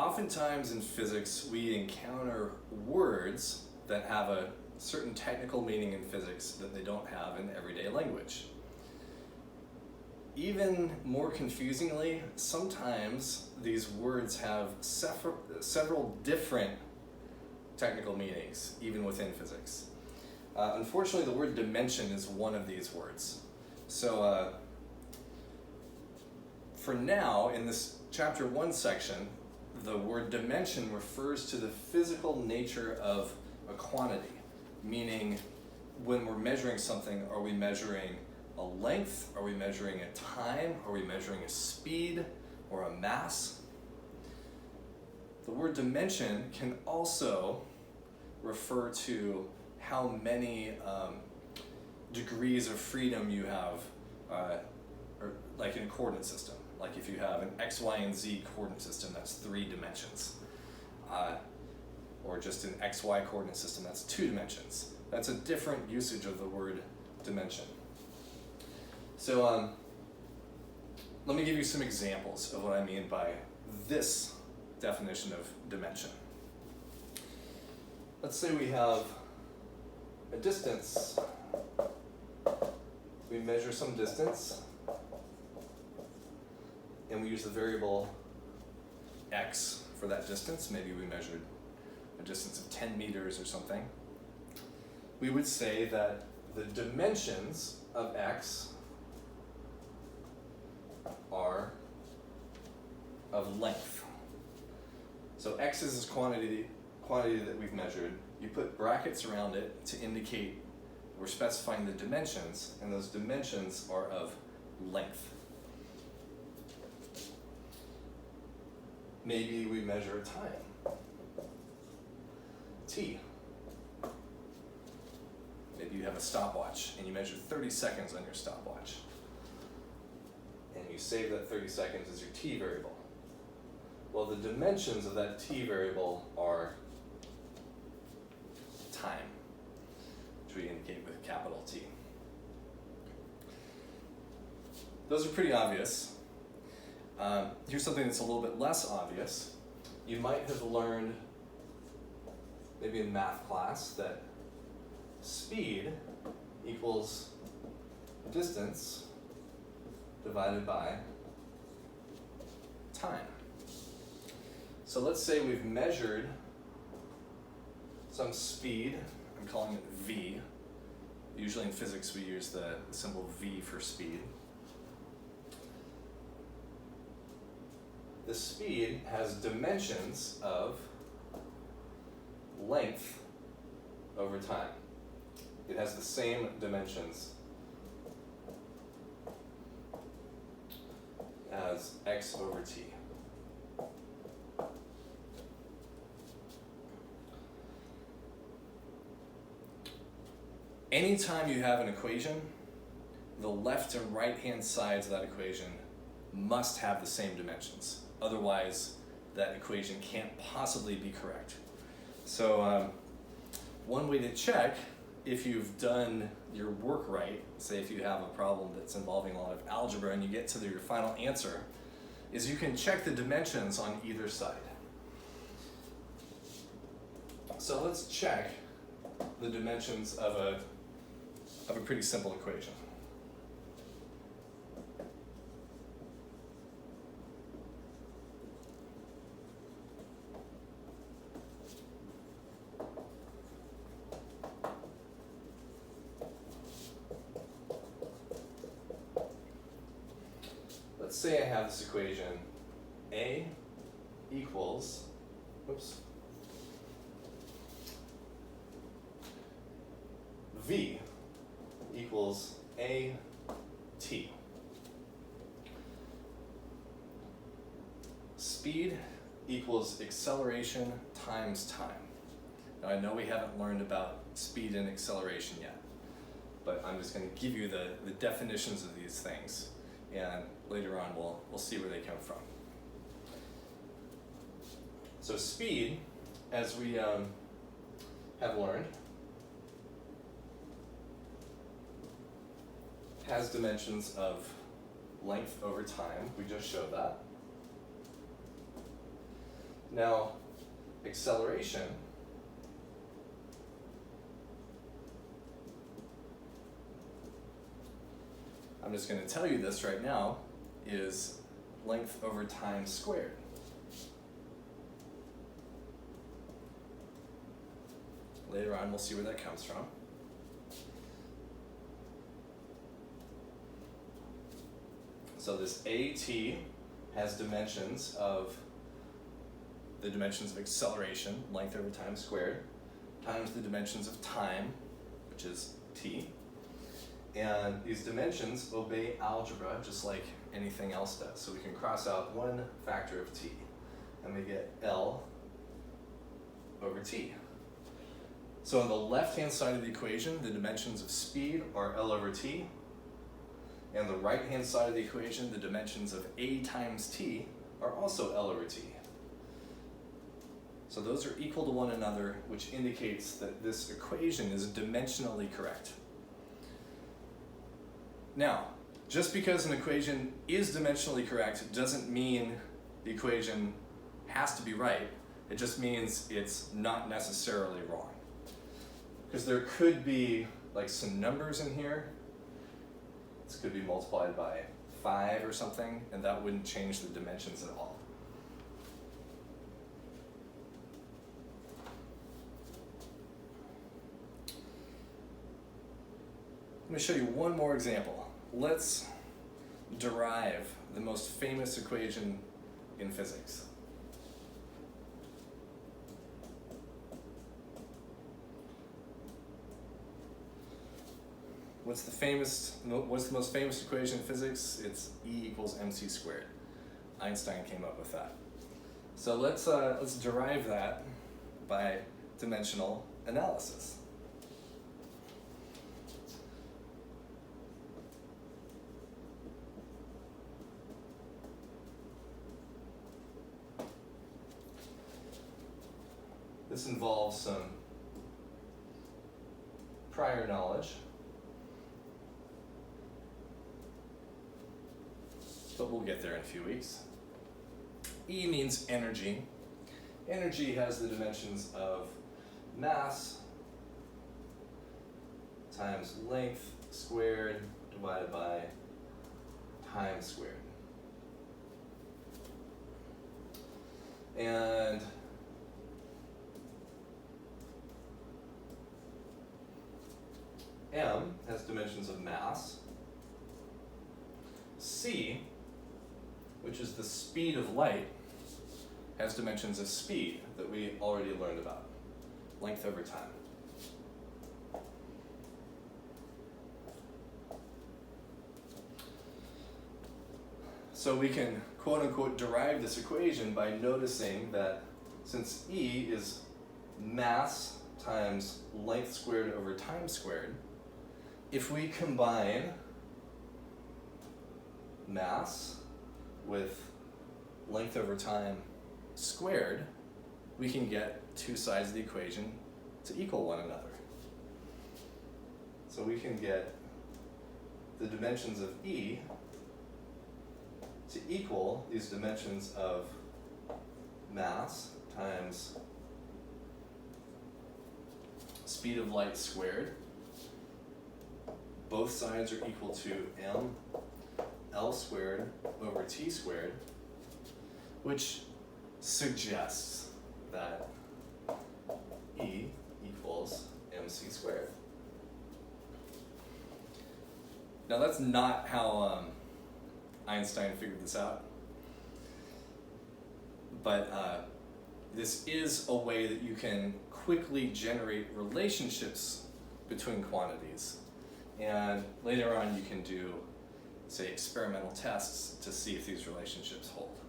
Oftentimes in physics, we encounter words that have a certain technical meaning in physics that they don't have in everyday language. Even more confusingly, sometimes these words have several different technical meanings, even within physics. Unfortunately, the word dimension is one of these words. So for now, in this chapter 1 section, the word dimension refers to the physical nature of a quantity, meaning when we're measuring something, are we measuring a length? Are we measuring a time? Are we measuring a speed or a mass? The word dimension can also refer to how many degrees of freedom you have, or like in a coordinate system. Like if you have an X, Y, and Z coordinate system, that's 3 dimensions. Or just an XY coordinate system, that's 2 dimensions. That's a different usage of the word dimension. So let me give you some examples of what I mean by this definition of dimension. Let's say we have a distance. We measure some distance, and we use the variable x for that distance. Maybe we measured a distance of 10 meters or something. We would say that the dimensions of x are of length. So x is this quantity that we've measured. You put brackets around it to indicate we're specifying the dimensions, and those dimensions are of length. Maybe we measure a time, t. Maybe you have a stopwatch and you measure 30 seconds on your stopwatch. And you save that 30 seconds as your t variable. Well, the dimensions of that t variable are time, which we indicate with capital T. Those are pretty obvious. Here's something that's a little bit less obvious. You might have learned, maybe in math class, that speed equals distance divided by time. So let's say we've measured some speed, I'm calling it v. Usually in physics we use the symbol v for speed. The speed has dimensions of length over time. It has the same dimensions as x over t. Anytime you have an equation, the left and right hand sides of that equation must have the same dimensions. Otherwise, that equation can't possibly be correct. So one way to check if you've done your work right, say if you have a problem that's involving a lot of algebra and you get to your final answer, is you can check the dimensions on either side. So let's check the dimensions of a pretty simple equation. Let's say I have this equation, A equals, V equals AT. Speed equals acceleration times time. Now I know we haven't learned about speed and acceleration yet, but I'm just going to give you the definitions of these things, and later on we'll see where they come from. So speed, as we have learned, has dimensions of length over time. We just showed that. Now, acceleration I'm just going to tell you this right now, is length over time squared. Later on, we'll see where that comes from. So this AT has dimensions of the dimensions of acceleration, length over time squared, times the dimensions of time, which is t. And these dimensions obey algebra just like anything else does. So we can cross out one factor of t, and we get L over t. So on the left-hand side of the equation, the dimensions of speed are L over t, and the right-hand side of the equation, the dimensions of a times t are also L over t. So those are equal to one another, which indicates that this equation is dimensionally correct. Now, just because an equation is dimensionally correct doesn't mean the equation has to be right. It just means it's not necessarily wrong. Because there could be like some numbers in here. This could be multiplied by 5 or something, and that wouldn't change the dimensions at all. Let me show you one more example. Let's derive the most famous equation in physics. What's the most famous equation in physics? It's E equals mc squared. Einstein came up with that. So let's derive that by dimensional analysis. This involves some prior knowledge, but we'll get there in a few weeks. E means energy. Energy has the dimensions of mass times length squared divided by time squared. And M has dimensions of mass. C, which is the speed of light, has dimensions of speed that we already learned about, length over time. So we can quote unquote derive this equation by noticing that since E is mass times length squared over time squared, if we combine mass with length over time squared, we can get two sides of the equation to equal one another. So we can get the dimensions of E to equal these dimensions of mass times speed of light squared. Both sides are equal to m L squared over t squared, which suggests that E equals mc squared. Now that's not how Einstein figured this out, but this is a way that you can quickly generate relationships between quantities. And later on you can do, say, experimental tests to see if these relationships hold.